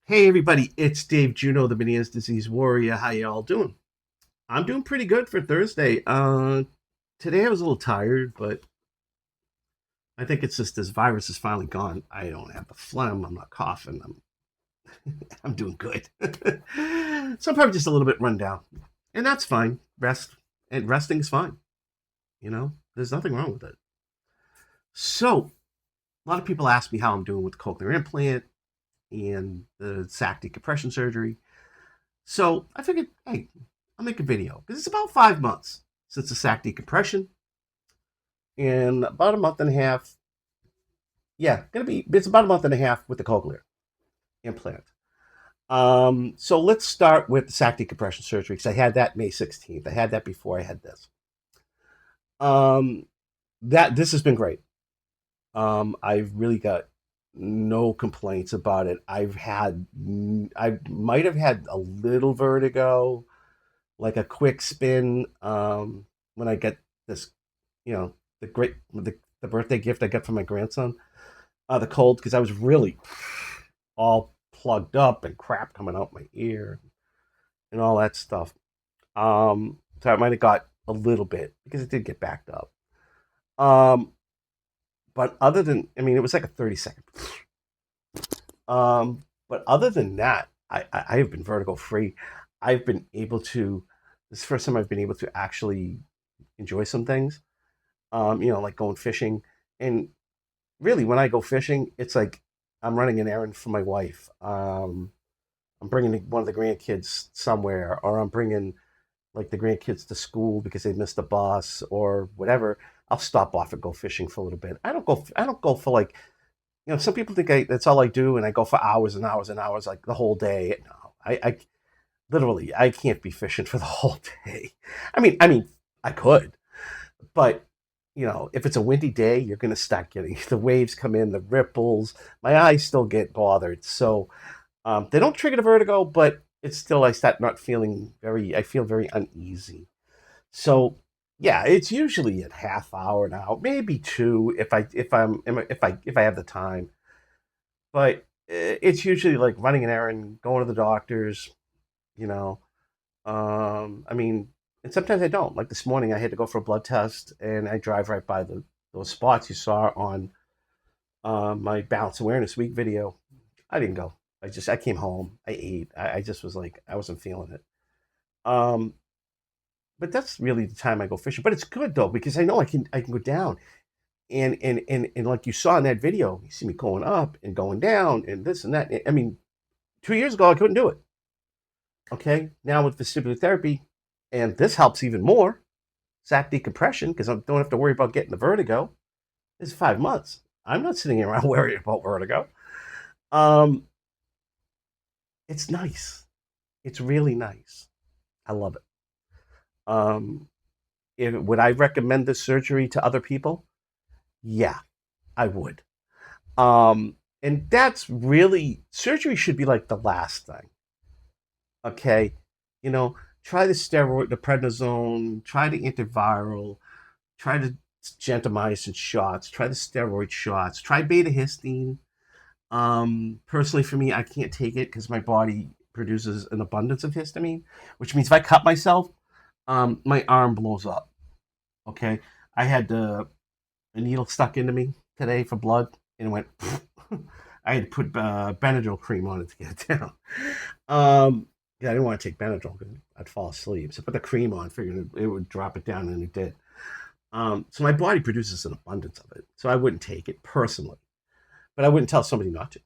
Hey everybody, it's Dave Juno, the Meniere's Disease Warrior. How y'all doing? I'm doing pretty good for Thursday. Today I was a little tired, but I think it's just this virus is finally gone. I don't have the phlegm. I'm not coughing. I'm doing good. So I'm probably just a little bit run down, and that's fine. Resting's fine. There's nothing wrong with it. So a lot of people ask me how I'm doing with the cochlear implant and the sac decompression surgery. So I figured, hey, I'll make a video because it's about 5 months since the sac decompression, and about a month and a half. Yeah, it's about a month and a half with the cochlear implant. So let's start with the sac decompression surgery because I had that May 16th. I had that before I had this. Um, that this has been great. I've really got no complaints about it. I might have had a little vertigo, like a quick spin, when I get this, you know, the birthday gift I got from my grandson, the cold, because I was really all plugged up and crap coming out my ear and all that stuff. So I might have got a little bit because it did get backed up. Um, but other than, I mean, it was like a 30-second. But other than that, I have been vertigo free. I've been able to. This is the first time I've been able to actually enjoy some things. Like going fishing. And really, when I go fishing, it's like I'm running an errand for my wife. I'm bringing one of the grandkids somewhere, or I'm bringing like the grandkids to school because they missed the bus or whatever. I'll stop off and go fishing for a little bit. I don't go. I don't go for like some people think that's all I do, and I go for hours and hours and hours, like the whole day. No, I literally I can't be fishing for the whole day. I mean, I could, but if it's a windy day, you're going to start getting the waves come in, the ripples. My eyes still get bothered, so they don't trigger the vertigo, but it's still I start not feeling very. I feel very uneasy. So yeah, it's usually a half hour now, maybe two if I have the time. But it's usually like running an errand, going to the doctors. You know, I mean, and sometimes I don't. Like this morning, I had to go for a blood test, and I drive right by those spots you saw on my Balance Awareness Week video. I didn't go. I came home. I ate. I just was like I wasn't feeling it. Um, but that's really the time I go fishing. But it's good though because I know I can go down and like you saw in that video, you see me going up and going down and this and that. I mean, 2 years ago I couldn't do it. Okay, now with vestibular therapy, and this helps even more. Sac decompression because I don't have to worry about getting the vertigo. It's 5 months. I'm not sitting around worrying about vertigo. Um, it's nice. It's really nice. I love it. Um, would I recommend this surgery to other people? Yeah, I would. And that's really surgery should be like the last thing. Okay, try the prednisone, try the antiviral, try the gentamicin shots, try the steroid shots, try beta histine. Personally, for me, I can't take it because my body produces an abundance of histamine, which means if I cut myself, my arm blows up. Okay, I had a needle stuck into me today for blood, and it went. I had to put Benadryl cream on it to get it down. Yeah, I didn't want to take Benadryl because I'd fall asleep. So I put the cream on, figuring it would drop it down, and it did. So my body produces an abundance of it. So I wouldn't take it personally, but I wouldn't tell somebody not to.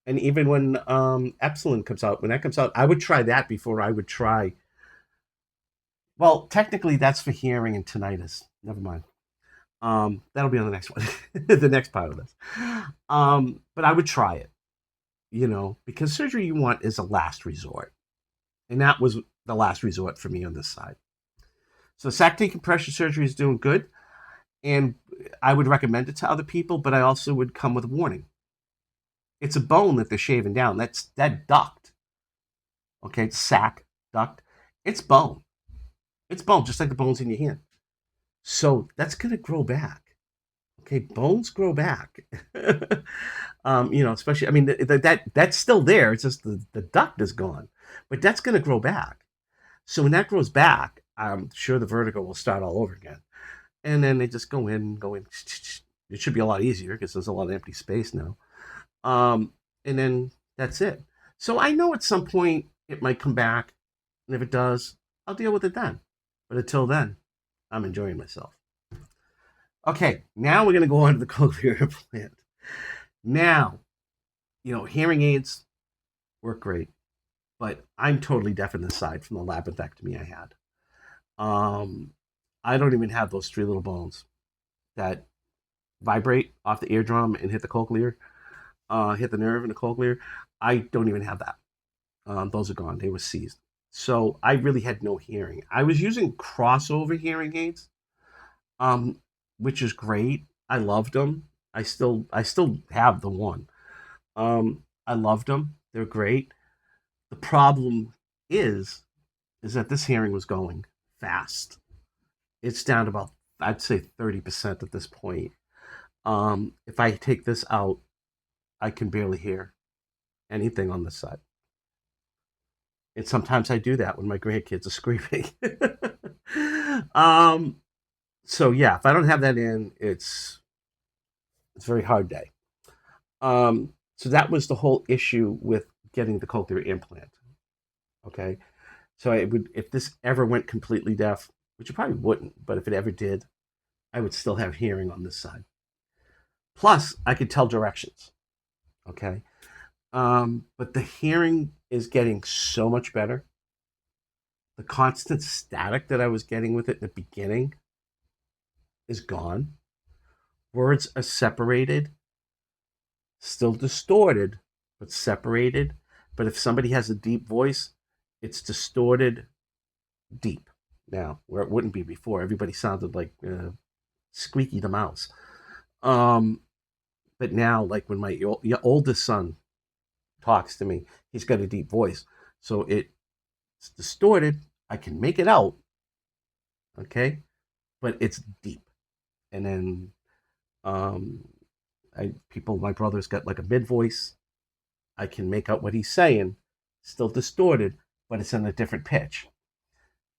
And even when Epsilon comes out, when that comes out, I would try that before I would try. Well, technically, that's for hearing and tinnitus. Never mind. That'll be on the next one, the next part of this. But I would try it, because surgery you want is a last resort. And that was the last resort for me on this side. So sac decompression surgery is doing good. And I would recommend it to other people, but I also would come with a warning. It's a bone that they're shaving down. That's that duct. Okay, it's sac duct. It's bone. It's bone, just like the bones in your hand. So that's gonna grow back. Okay, bones grow back. Especially, I mean, that's still there. It's just the duct is gone, but that's going to grow back. So when that grows back, I'm sure the vertigo will start all over again. And then they just go in, go in. It should be a lot easier because there's a lot of empty space now. Um, and then that's it. So I know at some point it might come back, and if it does, I'll deal with it then. But until then, I'm enjoying myself. Okay, now we're going to go on to the cochlear implant. Now, hearing aids work great, but I'm totally deaf in this side from the labyrinthectomy I had. Um, I don't even have those three little bones that vibrate off the eardrum and hit the cochlear, hit the nerve in the cochlear. I don't even have that. Those are gone. They were seized. So I really had no hearing. I was using crossover hearing aids, um, which is great. I loved them. I still have the one. I loved them. They're great. The problem is is that this hearing was going fast. It's down to about, I'd say, 30% at this point. If I take this out, I can barely hear anything on this side. And sometimes I do that when my grandkids are screaming. um, so yeah, if I don't have that in, it's a very hard day. So that was the whole issue with getting the cochlear implant. Okay, so I would, if this ever went completely deaf, which it probably wouldn't, but if it ever did, I would still have hearing on this side. Plus, I could tell directions. Okay, but the hearing is getting so much better. The constant static that I was getting with it in the beginning is gone. Words are separated, still distorted, but separated. But if somebody has a deep voice, it's distorted deep now, where it wouldn't be before. Everybody sounded like Squeaky the Mouse. Um, but now, like when my oldest son talks to me, he's got a deep voice. So it's distorted. I can make it out, okay? But it's deep. And then um, my brother's got like a mid voice. I can make out what he's saying, still distorted, but it's in a different pitch.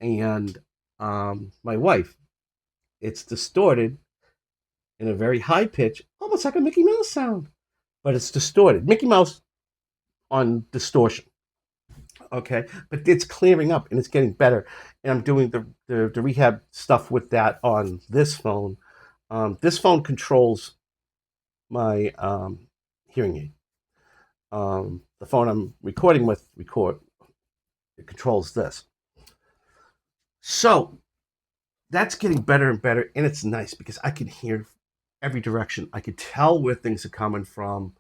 And my wife, it's distorted in a very high pitch, almost like a Mickey Mouse sound, but it's distorted. Mickey Mouse on distortion. Okay, but it's clearing up and it's getting better. And I'm doing the rehab stuff with that on this phone. This phone controls my hearing aid. The phone I'm recording with it controls this. So that's getting better and better, and it's nice because I can hear every direction. I could tell where things are coming from.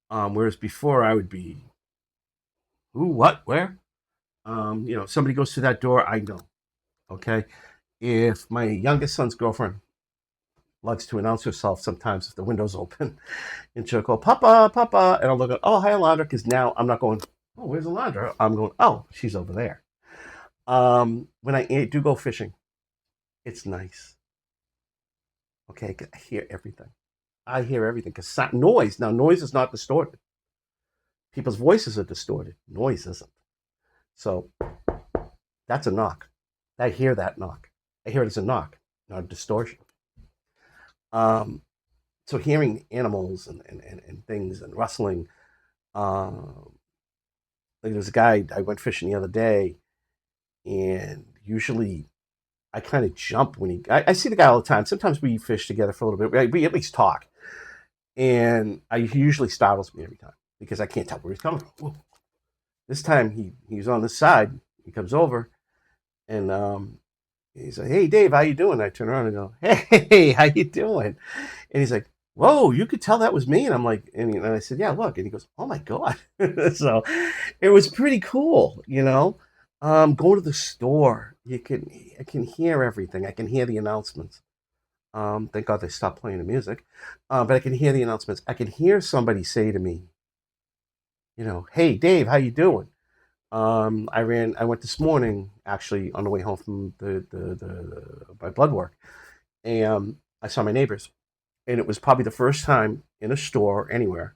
Whereas before I would be, who, what, where? Somebody goes through that door, I know. Okay. If my youngest son's girlfriend likes to announce herself sometimes if the window's open, and she'll go, Papa, Papa, and I'll look at, oh, hi, Alondra, because now I'm not going, oh, where's Alondra? I'm going, oh, she's over there. When I do go fishing, it's nice. Okay, I hear everything. I hear everything because noise. Now, noise is not distorted. People's voices are distorted. Noise isn't. So that's a knock. I hear that knock. I hear it as a knock, not a distortion. Um, so hearing animals and things and rustling. Like there's a guy I went fishing the other day, and usually I kind of jump when I see the guy all the time. Sometimes we fish together for a little bit. We at least talk, and he usually startles me every time because I can't tell where he's coming from. Whoa. This time he's on this side. He comes over, and he's like, "Hey, Dave, how you doing?" I turn around and go, "Hey, how you doing?" And he's like, "Whoa, you could tell that was me." And I'm like, and I said, "Yeah, look." And he goes, "Oh my god!" So it was pretty cool. Go to the store. I can hear everything. I can hear the announcements. Thank God they stopped playing the music. But I can hear the announcements. I can hear somebody say to me, "Hey, Dave, how you doing?" I went this morning actually on the way home from my blood work, and I saw my neighbors, And it was probably the first time in a store or anywhere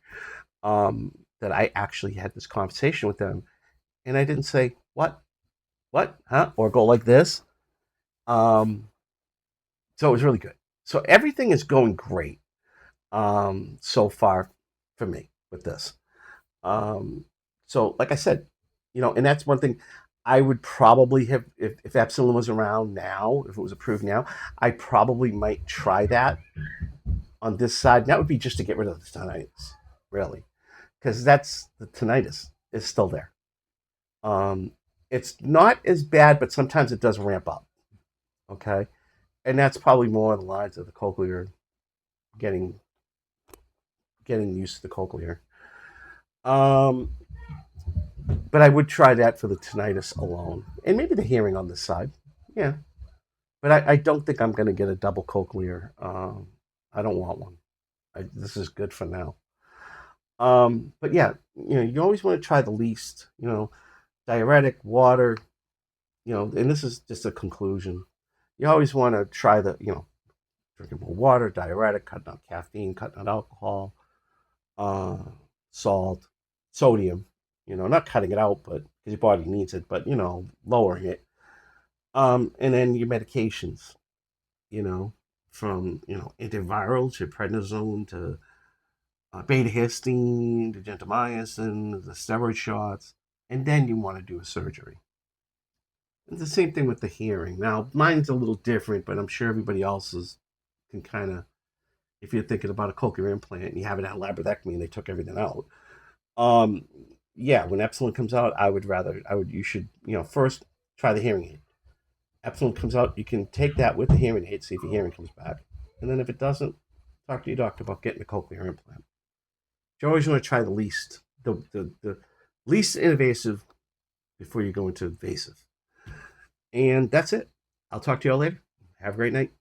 that I actually had this conversation with them. And I didn't say, what, huh? Or go like this. Um, so it was really good. So everything is going great so far for me with this. Um, so, like I said, and that's one thing I would probably have, if Epsilon was around now, if it was approved now, I probably might try that on this side. And that would be just to get rid of the tinnitus, really, because that's the tinnitus is still there. Um, it's not as bad, but sometimes it does ramp up. Okay, and that's probably more on the lines of the cochlear getting getting used to the cochlear. Um, but I would try that for the tinnitus alone, and maybe the hearing on this side. Yeah, but I don't think I'm going to get a double cochlear. I don't want one. This is good for now. But yeah, you always want to try the least. Diuretic, water. And this is just a conclusion. You always want to try drinking more water, diuretic, cutting out caffeine, cutting out alcohol, uh, salt, sodium. Not cutting it out, but because your body needs it, but lowering it. And then your medications. You know, from antivirals to prednisone to beta histine to gentamicin, the steroid shots, and then you want to do a surgery. It's the same thing with the hearing. Now, mine's a little different, but I'm sure everybody else's can kind of, if you're thinking about a cochlear implant and you have it at labyrinthectomy and they took everything out. Um, yeah, when Epsilon comes out, you should, first try the hearing aid. Epsilon comes out, you can take that with the hearing aid, see if your hearing comes back. And then if it doesn't, talk to your doctor about getting a cochlear implant. You always want to try the least invasive before you go into invasive. And that's it. I'll talk to y'all later. Have a great night.